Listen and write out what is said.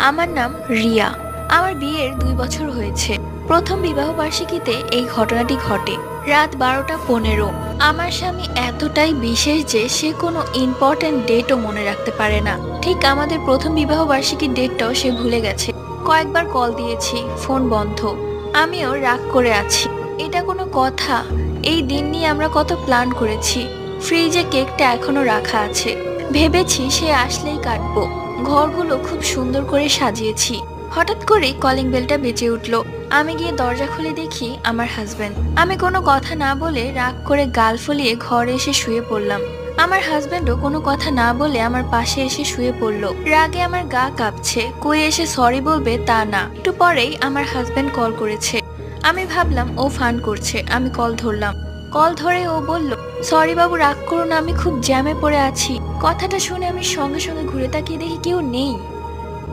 আমার নাম রিয়া। আমার বিয়ের 2 বছর হয়েছে। প্রথম বিবাহ বার্ষিকীতে এই ঘটনাটি ঘটে। রাত 12টা 15। আমার স্বামী এতটাই বিশেষ যে সে কোনো ইম্পর্ট্যান্ট ডেটও মনে রাখতে পারে না। ঠিক আমাদের প্রথম বিবাহ বার্ষিকীর ডেটটাও সে ভুলে গেছে। কয়েকবার কল দিয়েছি, ফোন বন্ধ। আমিও রাগ করে আছি। এটা কোনো কথা? এই দিন নিয়ে আমরা কত প্ল্যান করেছি। ফ্রিজে কেকটা এখনো রাখা আছে। ভেবেছি সে আসলেই কাটবো। ঘরগুলো খুব সুন্দর করে সাজিয়েছি। হঠাৎ করে কলিং বেলটা বেজে উঠল। আমি গিয়ে দরজা খুলে দেখি আমার হাজবেন্ড। আমি কোনো কথা না বলে রাগ করে গাল ফুলিয়ে ঘরে এসে শুয়ে পড়লাম। আমার হাজবেন্ডও কোনো কথা না বলে আমার পাশে এসে শুয়ে পড়লো। রাগে আমার গা কাঁপছে। কই এসে সরি বলবে তা না। একটু পরেই আমার হাজবেন্ড কল করেছে। আমি ভাবলাম ও ফান করছে। আমি কল ধরলাম। কল ধরে ও বলল, সরি বাবু, রাগ করুন, আমি খুব জ্যামে পড়ে আছি। কথাটা শুনে আমি সঙ্গে সঙ্গে ঘুরে তাকিয়ে দেখি কেউ নেই।